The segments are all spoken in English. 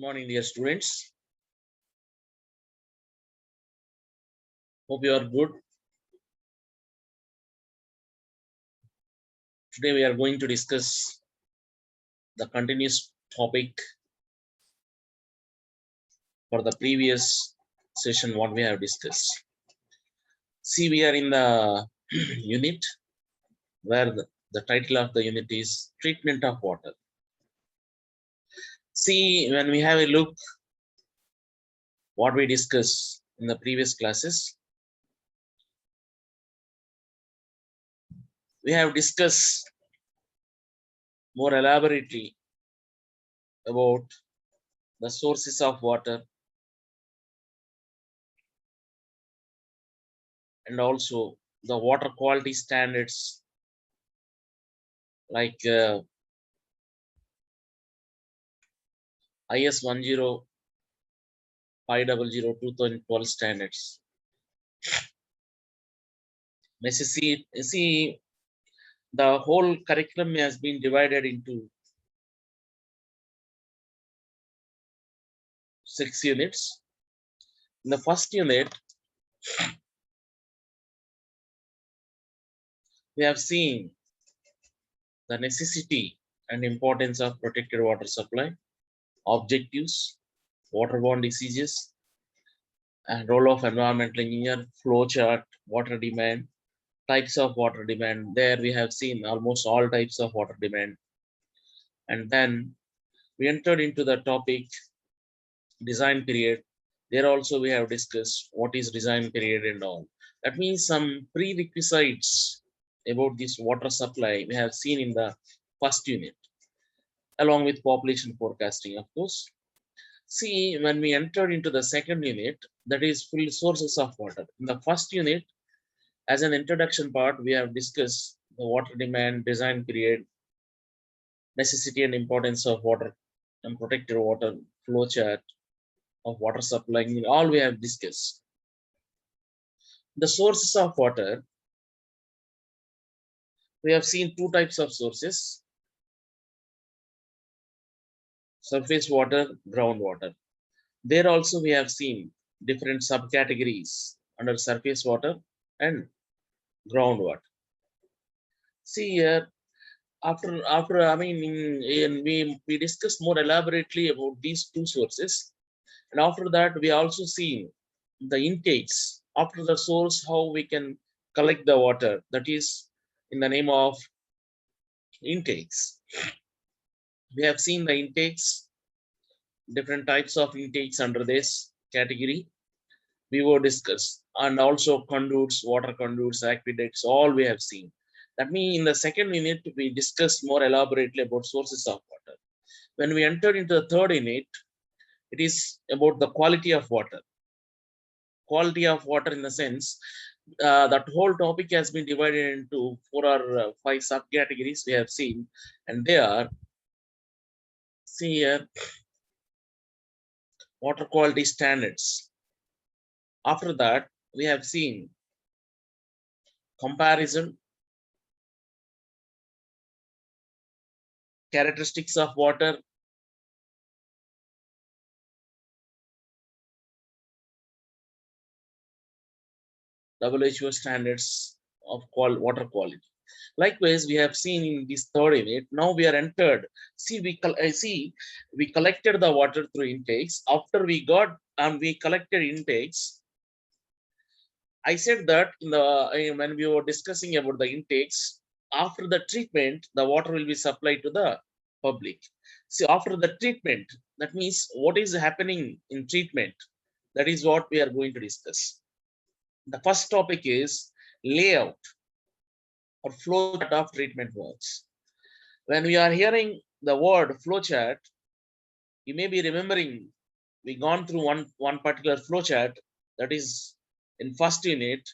Morning, dear students. Hope you are good. Today we are going to discuss the continuous topic for the previous session what we have discussed. See, we are in the unit where the title of the unit is treatment of water. See, when we have a look what we discussed in the previous classes, we have discussed more elaborately about the sources of water and also the water quality standards like IS 10500-2012 standards. See, the whole curriculum has been divided into 6 units. In the first unit, we have seen the necessity and importance of protected water supply, objectives, waterborne diseases, and role of environmental engineer, flow chart, water demand, types of water demand. There we have seen almost all types of water demand. And then we entered into the topic design period. There also we have discussed what is design period and all. That means some prerequisites about this water supply we have seen in the first unit, along with population forecasting, of course. See, when we entered into the second unit, that is full sources of water. In the first unit, as an introduction part, we have discussed the water demand, design period, necessity and importance of water and protected water, flow chart of water supply, all we have discussed. The sources of water, we have seen two types of sources: surface water, groundwater. There also we have seen different subcategories under surface water and groundwater. See here, after we discussed more elaborately about these two sources, and after that we also seen the intakes after the source, how we can collect the water, that is in the name of intakes. We have seen the intakes, different types of intakes under this category we were discussed, and also conduits, water conduits, aqueducts, all we have seen. That means in the second unit we discussed more elaborately about sources of water. When we entered into the third unit, it is about the quality of water. Quality of water in the sense that whole topic has been divided into 4 or 5 subcategories we have seen, and they are, see here, water quality standards. After that, we have seen comparison, characteristics of water, WHO standards of water quality. Likewise, we have seen in this third unit. Now we are entered. See, we collected the water through intakes. After we got and we collected intakes, I said that in the when we were discussing about the intakes, after the treatment, the water will be supplied to the public. See, after the treatment, that means what is happening in treatment. That is what we are going to discuss. The first topic is layout or flow chart of treatment works. When we are hearing the word flow chart, you may be remembering we gone through one particular flow chart, that is in first unit,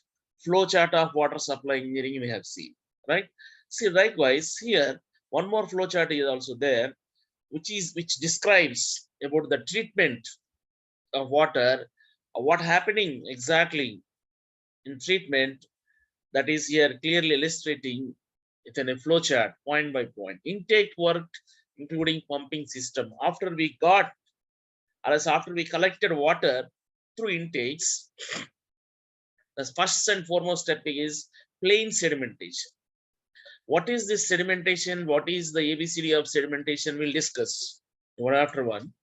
flow chart of water supply engineering we have seen, right? See, likewise here one more flow chart is also there, which describes about the treatment of water, what happening exactly in treatment. That is here clearly illustrating it in a flow chart, point by point. Intake work, including pumping system. After we got or else after we collected water through intakes, the first and foremost step is plain sedimentation. What is this sedimentation? What is the ABCD of sedimentation? We'll discuss one after one.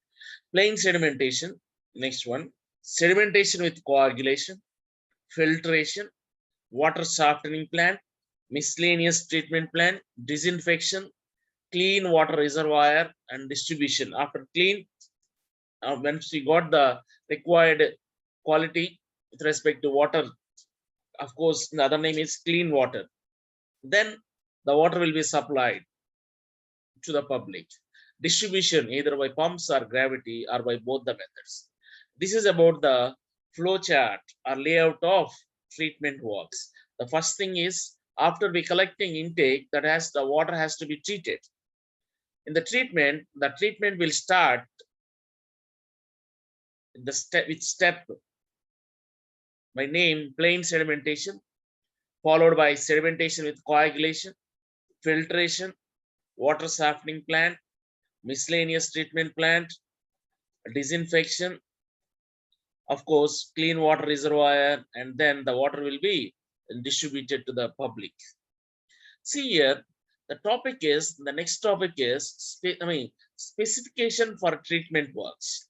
Plain sedimentation. Next one, sedimentation with coagulation, filtration, water softening plant, miscellaneous treatment plant, disinfection, clean water reservoir, and distribution. After clean, once we got the required quality with respect to water, of course, the other name is clean water. Then the water will be supplied to the public. Distribution either by pumps or gravity or by both the methods. This is about the flow chart or layout of treatment works. The first thing is after we collecting intake, the water has to be treated. In the treatment will start with step by name plain sedimentation, followed by sedimentation with coagulation, filtration, water softening plant, miscellaneous treatment plant, disinfection, of course, clean water reservoir, and then the water will be distributed to the public. See here, the next topic is, specification for treatment works.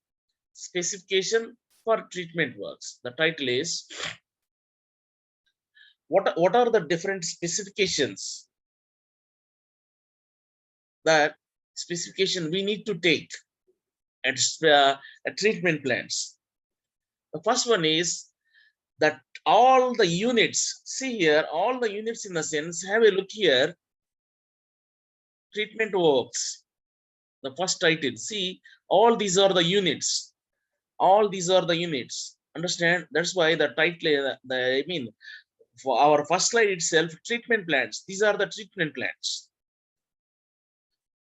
Specification for treatment works. The title is, what are the different specifications that we need to take at treatment plants? The first one is that all the units, see here, all the units in the sense, have a look here, treatment works. The first title, see, all these are the units. All these are the units. Understand? That's why the title, for our first slide itself, treatment plants. These are the treatment plants.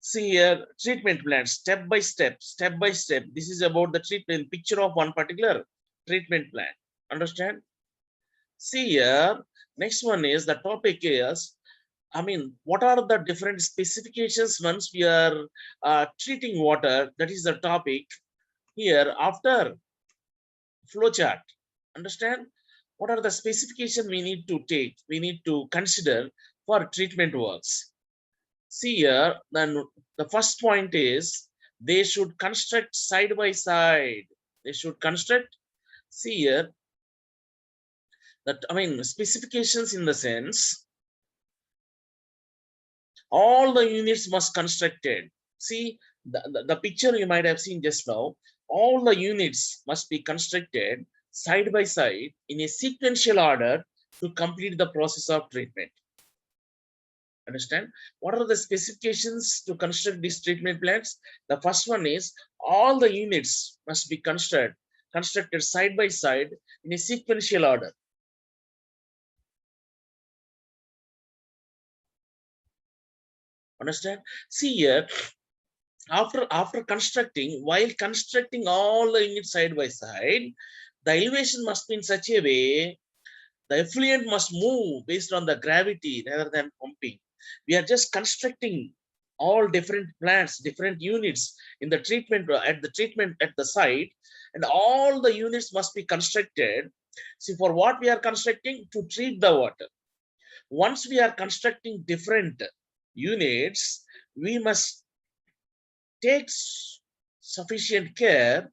See here, treatment plants, step by step. This is about the treatment, picture of one particular treatment plant. Understand? See here, next one is, the topic is, what are the different specifications once we are treating water? That is the topic here after flow chart. Understand? What are the specifications we need to take, we need to consider for treatment works? See here, then the first point is they should construct side by side. They should construct, see here, that specifications in the sense, all the units must constructed. See the picture you might have seen just now. All the units must be constructed side by side in a sequential order to complete the process of treatment. Understand? What are the specifications to construct these treatment plants? The first one is all the units must be constructed side by side in a sequential order. Understand? See here, after constructing, while constructing all the units side by side, the elevation must be in such a way, the effluent must move based on the gravity rather than pumping. We are just constructing all different plants, different units in the treatment at the site, and all the units must be constructed. See, for what we are constructing? To treat the water. Once we are constructing different units, we must take sufficient care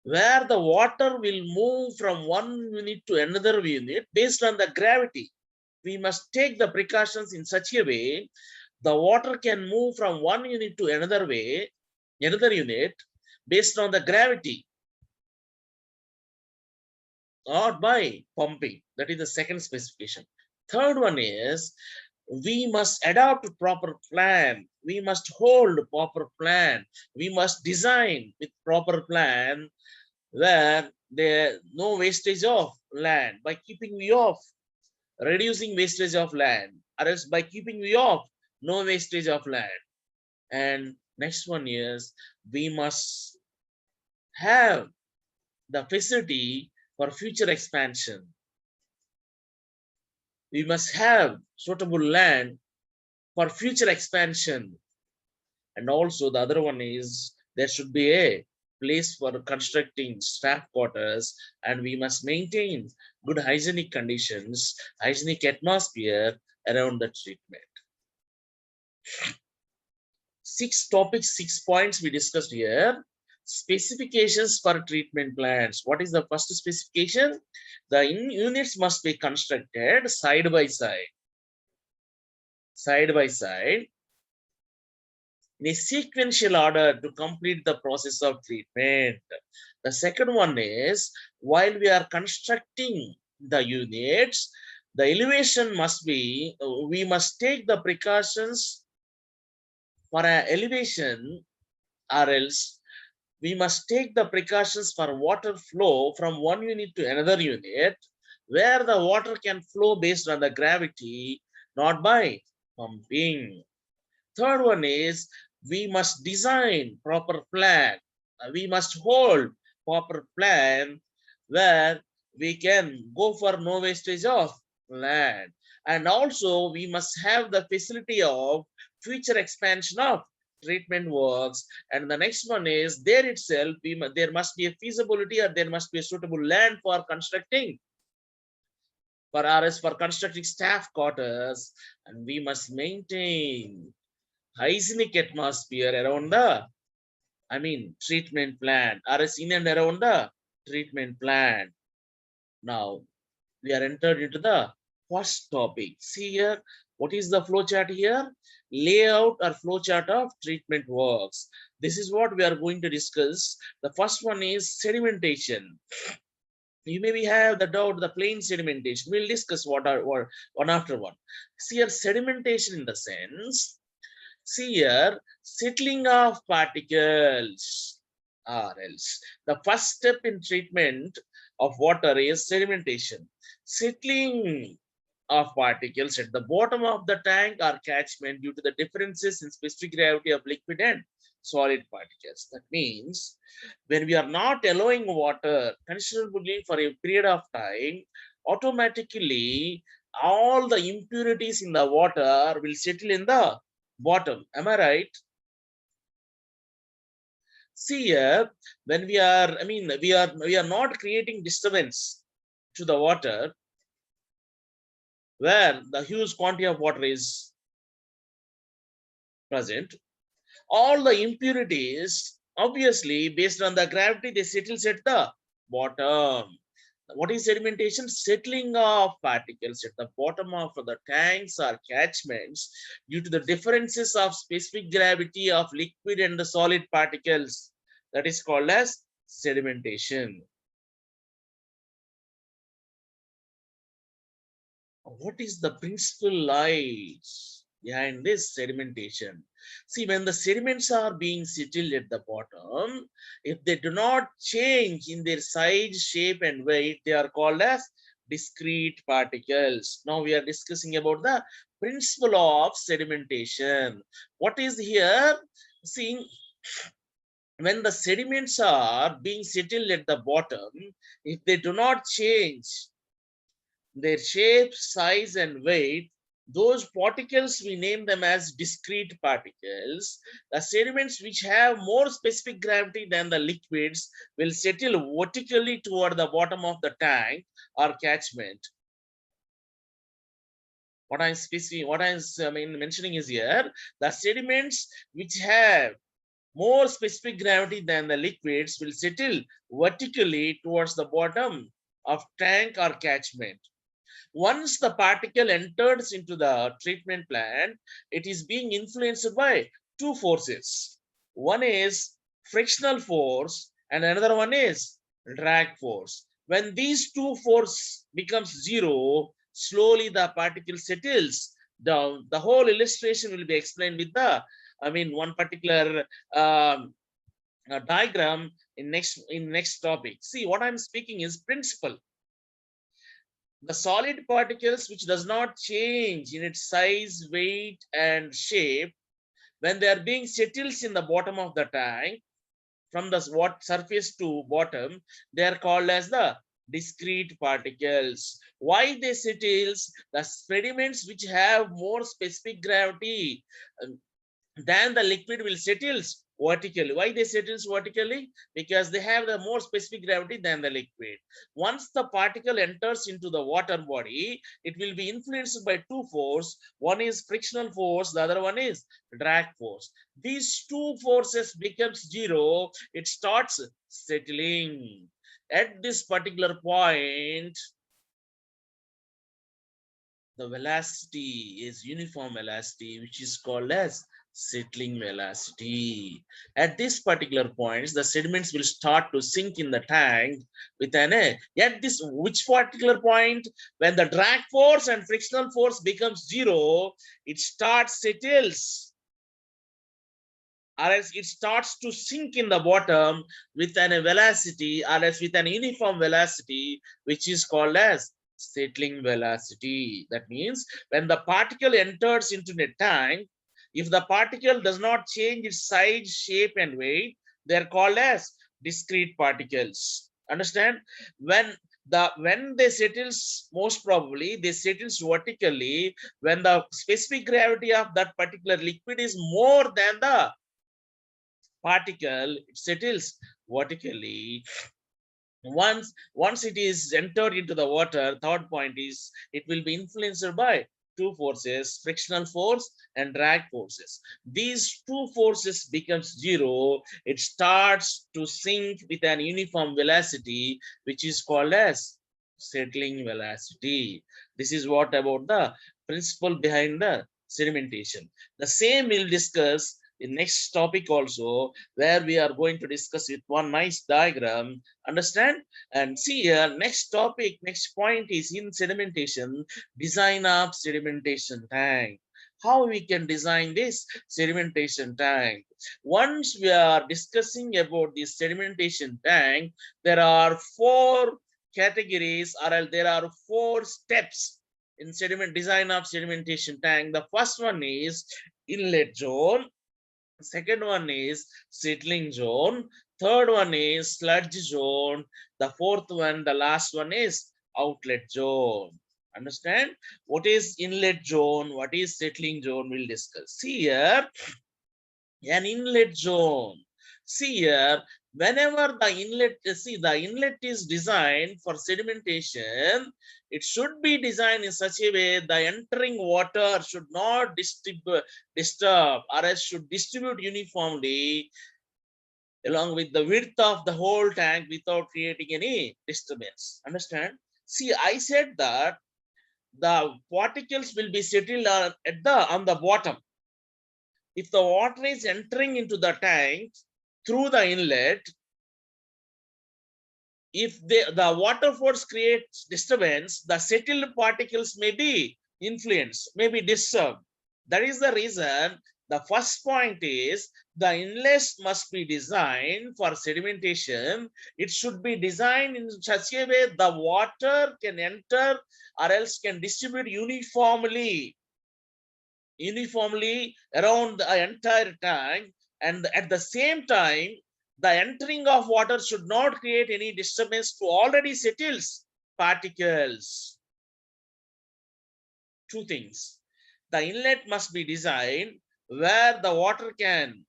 where the water will move from one unit to another unit based on the gravity. We must take the precautions in such a way the water can move from one unit to another unit based on the gravity, or by pumping. That is the second specification. Third one is, we must adopt a proper plan. We must hold a proper plan. We must design with proper plan where there no wastage of land, by keeping we off reducing wastage of land, or else by keeping we off no wastage of land. And next one is, we must have the facility for future expansion. We must have suitable land for future expansion. And also the other one is, there should be a place for constructing staff quarters, and we must maintain good hygienic conditions, hygienic atmosphere around the treatment. Six topics, 6 points we discussed here. Specifications for treatment plants. What is the first specification? The units must be constructed side by side in a sequential order to complete the process of treatment. The second one is, while we are constructing the units, the elevation must be, we must take the precautions for an elevation, or else we must take the precautions for water flow from one unit to another unit, where the water can flow based on the gravity, not by pumping. Third one is, we must design proper plan. We must hold proper plan where we can go for no wastage of land. And also we must have the facility of future expansion of treatment works. And the next one is, there itself, there must be a feasibility, or there must be a suitable land for constructing, for RS, for constructing staff quarters. And we must maintain hygienic atmosphere around the, treatment plant, or in and around the treatment plant. Now we are entered into the first topic. See here, what is the flow chart here? Layout or flow chart of treatment works. This is what we are going to discuss. The first one is sedimentation. You maybe have the doubt, the plain sedimentation. We'll discuss what are one after one. See here, sedimentation in the sense, see here, settling of particles, or else the first step in treatment of water is sedimentation. Settling of particles at the bottom of the tank or catchment due to the differences in specific gravity of liquid and solid particles. That means when we are not allowing water considerably for a period of time, automatically all the impurities in the water will settle in the bottom. Am I right? See here, when we are, we are not creating disturbance to the water where the huge quantity of water is present. All the impurities, obviously, based on the gravity, they settle at the bottom. What is sedimentation? Settling of particles at the bottom of the tanks or catchments due to the differences of specific gravity of liquid and the solid particles. That is called as sedimentation. What is the principle lies behind this sedimentation? See, when the sediments are being settled at the bottom, if they do not change in their size, shape, and weight, they are called as discrete particles. Now we are discussing about the principle of sedimentation. What is here? See, when the sediments are being settled at the bottom, if they do not change their shape, size, and weight, those particles, we name them as discrete particles. The sediments which have more specific gravity than the liquids will settle vertically toward the bottom of the tank or catchment. What I'm mentioning is here, the sediments which have more specific gravity than the liquids will settle vertically towards the bottom of tank or catchment. Once the particle enters into the treatment plant, it is being influenced by two forces. One is frictional force and another one is drag force. When these two forces becomes zero, slowly the particle settles down. The whole illustration will be explained with the, one particular diagram in next topic. See, what I'm speaking is principle. The solid particles which does not change in its size, weight, and shape, when they are being settled in the bottom of the tank, from the surface to bottom, they are called as the discrete particles. Why they settle? The sediments which have more specific gravity then the liquid will settles vertically. Why they settles vertically? Because they have the more specific gravity than the liquid. Once the particle enters into the water body, it will be influenced by two forces. One is frictional force, the other one is drag force. These two forces becomes zero, it starts settling. At this particular point, the velocity is uniform velocity, which is called as settling velocity. At this particular point, the sediments will start to sink in the tank with an A. At this, which particular point, when the drag force and frictional force becomes zero, it starts settles, or else it starts to sink in the bottom with an velocity, or else with an uniform velocity, which is called as settling velocity. That means when the particle enters into the tank, if the particle does not change its size, shape, and weight, they are called as discrete particles. Understand? When they settles, most probably they settles vertically when the specific gravity of that particular liquid is more than the particle, it settles vertically. Once it is entered into the water, third point is it will be influenced by two forces, frictional force and drag forces. These two forces becomes zero, it starts to sink with an uniform velocity, which is called as settling velocity. This is what about the principle behind the sedimentation. The same we'll discuss in next topic also, where we are going to discuss with one nice diagram. Understand? And see here, next topic, next point is in sedimentation, design of sedimentation tank. How we can design this sedimentation tank? Once we are discussing about this sedimentation tank, there are four categories, or there are four steps in sediment design of sedimentation tank. The first one is inlet zone. Second one is settling zone. Third one is sludge zone. The fourth one, the last one is outlet zone. Understand? What is inlet zone? What is settling zone? We'll discuss. See here, an inlet zone. See here, whenever the inlet, see the inlet is designed for sedimentation, it should be designed in such a way the entering water should not disturb, or else should distribute uniformly along with the width of the whole tank without creating any disturbance. Understand? See, I said that the particles will be settled on the bottom. If the water is entering into the tank through the inlet, if the water force creates disturbance, the settled particles may be influenced, may be disturbed. That is the reason the first point is the inlets must be designed for sedimentation. It should be designed in such a way the water can enter or else can distribute uniformly around the entire tank, and at the same time the entering of water should not create any disturbance to already settled particles. Two things: the inlet must be designed where the water can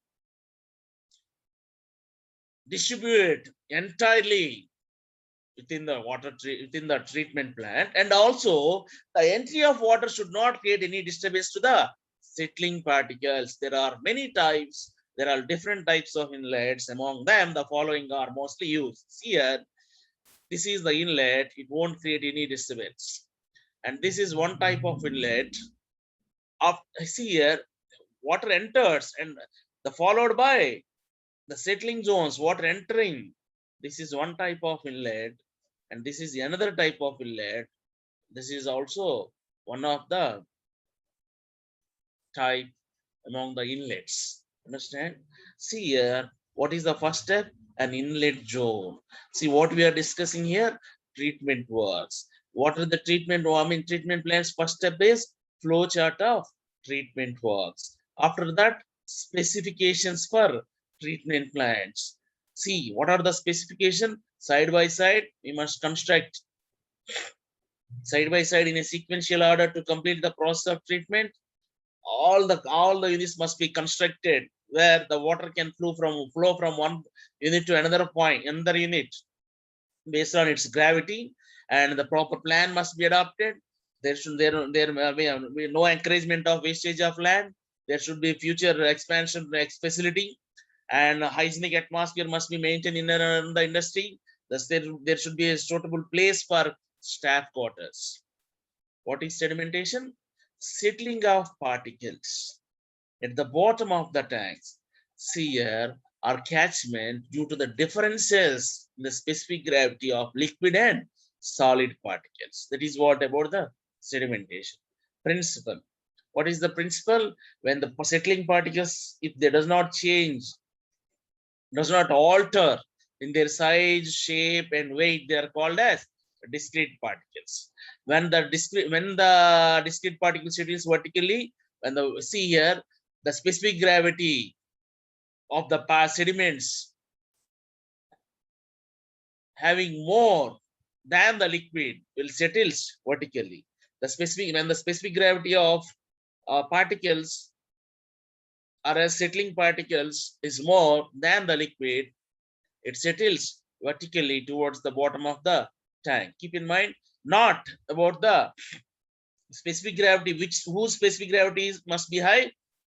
distribute entirely within the treatment plant, and also the entry of water should not create any disturbance to the settling particles. There are many types, there are different types of inlets. Among them, the following are mostly used. See here, this is the inlet, it won't create any disturbance. And this is one type of inlet. See here, water enters and the followed by the settling zones, water entering. This is one type of inlet, and this is another type of inlet. This is also one of the type among the inlets. Understand? See here, what is the first step? An inlet zone. See what we are discussing here? Treatment works. What are the treatment? I mean, treatment plans. First step is flow chart of treatment works. After that, specifications for treatment plants. See what are the specification? Side by side, we must construct side by side in a sequential order to complete the process of treatment. all the units must be constructed where the water can flow from one unit to another unit based on its gravity, and the proper plan must be adopted. There may be no encouragement of wastage of land. There should be future expansion facility, and a hygienic atmosphere must be maintained in the industry. Thus, there should be a suitable place for staff quarters. What is sedimentation? Settling of particles at the bottom of the tanks, shear or catchment due to the differences in the specific gravity of liquid and solid particles. That is what about the sedimentation principle. What is the principle? When the settling particles, if they does not change, does not alter in their size, shape, and weight, they are called as discrete particles. When the discrete particle settles vertically, when the see here, the specific gravity of the sediments having more than the liquid will settles vertically. When the specific gravity of particles or as settling particles is more than the liquid, it settles vertically towards the bottom of the tank. Keep in mind, not about the specific gravity, whose specific gravity must be high,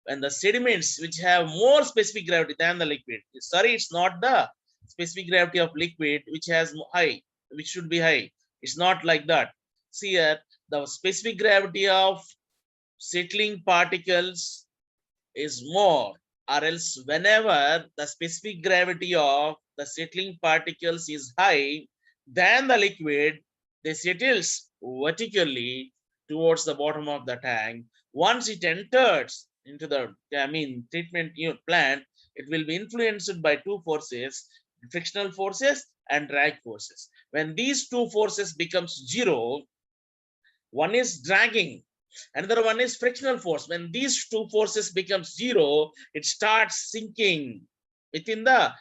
and the sediments which have more specific gravity than the liquid. Sorry, it's not the specific gravity of liquid which has high, which should be high. It's not like that. See here, the specific gravity of settling particles is more, or else whenever the specific gravity of the settling particles is high than the liquid, they settles vertically towards the bottom of the tank. Once it enters into the treatment plant, it will be influenced by two forces, frictional forces and drag forces. When these two forces becomes zero, one is dragging, another one is frictional force. When these two forces become zero, it starts sinking within the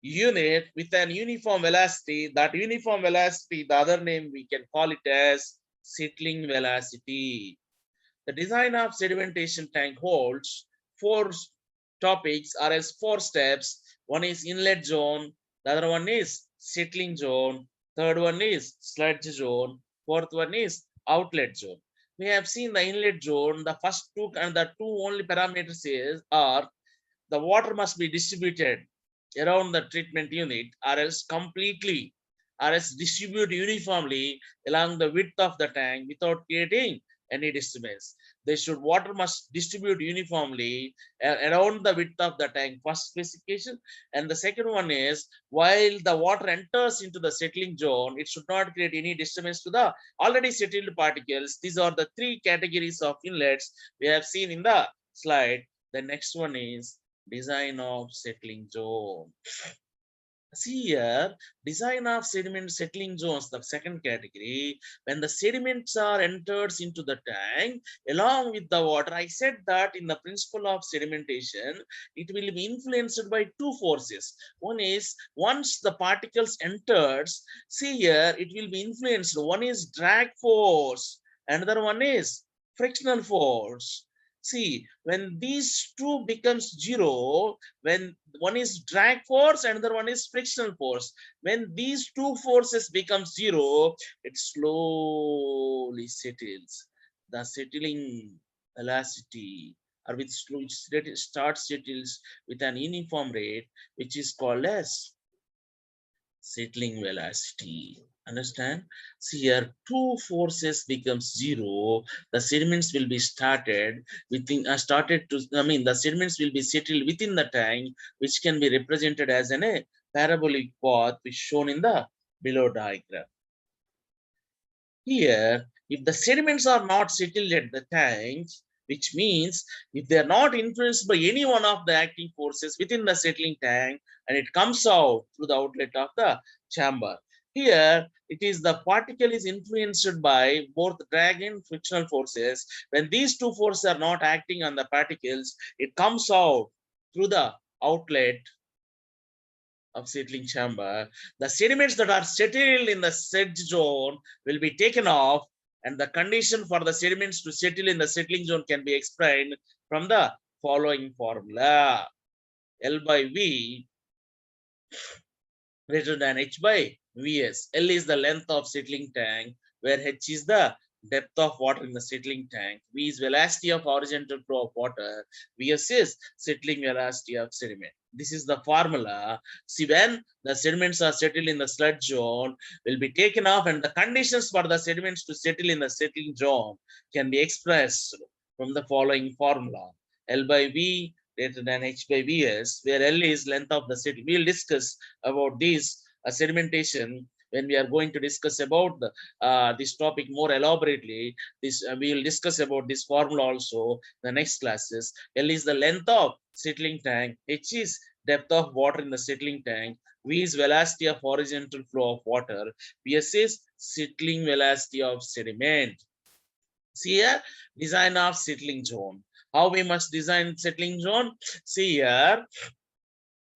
unit with an uniform velocity. That uniform velocity, the other name we can call it as settling velocity. The design of sedimentation tank holds four topics or as four steps. One is inlet zone, the other one is settling zone, third one is sludge zone, fourth one is outlet zone. We have seen the inlet zone. The first two and the two only parameters are the water must be distributed around the treatment unit or else completely, or else distribute uniformly along the width of the tank without creating any disturbance. Water must distribute uniformly around the width of the tank, first specification. And the second one is, while the water enters into the settling zone, it should not create any disturbance to the already settled particles. These are the three categories of inlets we have seen in the slide. The next one is design of settling zone. See here, design of sediment settling zones, the second category. When the sediments are entered into the tank along with the water, I said that in the principle of sedimentation, it will be influenced by two forces. One is, once the particles enters, see here, it will be influenced. One is drag force, another one is frictional force. See, when these two becomes zero, when one is drag force, another one is frictional force. When these two forces become zero, it slowly settles. The settling velocity, or which starts settles with an uniform rate, which is called as settling velocity. Understand? See here, two forces becomes zero. The sediments will be started within the sediments will be settled within the tank, which can be represented as a parabolic path, which shown in the below diagram. Here, if the sediments are not settled at the tank, which means if they are not influenced by any one of the acting forces within the settling tank, and it comes out through the outlet of the chamber. Here, it is the particle is influenced by both drag and frictional forces. When these two forces are not acting on the particles, it comes out through the outlet of settling chamber. The sediments that are settled in the sedge zone will be taken off And the condition for the sediments to settle in the settling zone can be explained from the following formula. L by V greater than H by Vs. L is the length of settling tank, where H is the depth of water in the settling tank. V is velocity of horizontal flow of water. Vs is settling velocity of sediment. This is the formula. See, when the sediments are settled in the sludge zone, will be taken off, and the conditions for the sediments to settle in the settling zone can be expressed from the following formula. L by V greater than H by Vs, where L is length of the sediment. We will discuss about this sedimentation when we are going to discuss about this topic more elaborately. This we will discuss about this formula also in the next classes. L is the length of settling tank. H is depth of water in the settling tank. V is velocity of horizontal flow of water. Vs is settling velocity of sediment. See here, design of settling zone. How we must design settling zone? See here,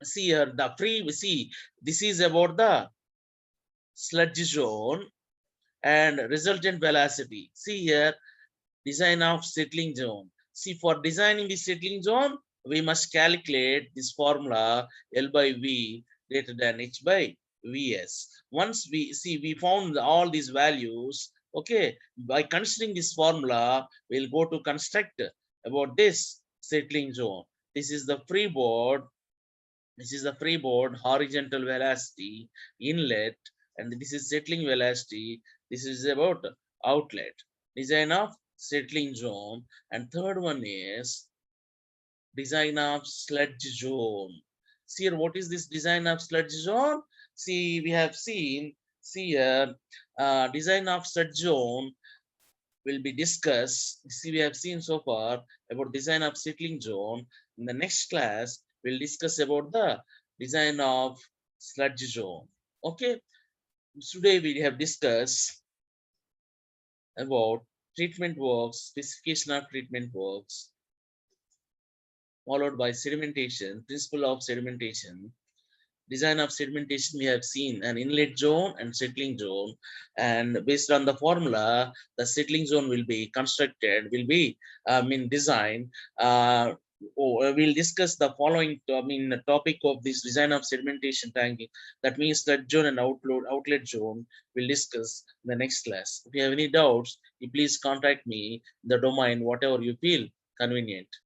the free. See, this is about the sludge zone and resultant velocity. See here, design of settling zone. See, for designing the settling zone, we must calculate this formula L by V greater than H by Vs. Once we see, we found all these values. Okay, by considering this formula, we'll go to construct about this settling zone. This is the freeboard. This is the freeboard horizontal velocity inlet, and this is settling velocity. This is about outlet. Design of settling zone, and third one is design of sludge zone. See here, what is this design of sludge zone? See, we have seen. See here, design of sludge zone will be discussed. See, we have seen so far about design of settling zone. In the next class, we'll discuss about the design of sludge zone. Okay, today we have discussed about treatment works, specification of treatment works, followed by sedimentation, principle of sedimentation. Design of sedimentation, we have seen an inlet zone and settling zone, and based on the formula, the settling zone will be constructed, will be designed. We'll discuss the following topic of this design of sedimentation tanking. That means that zone and outlet zone we'll discuss in the next class. If you have any doubts, you please contact me in the domain whatever you feel convenient.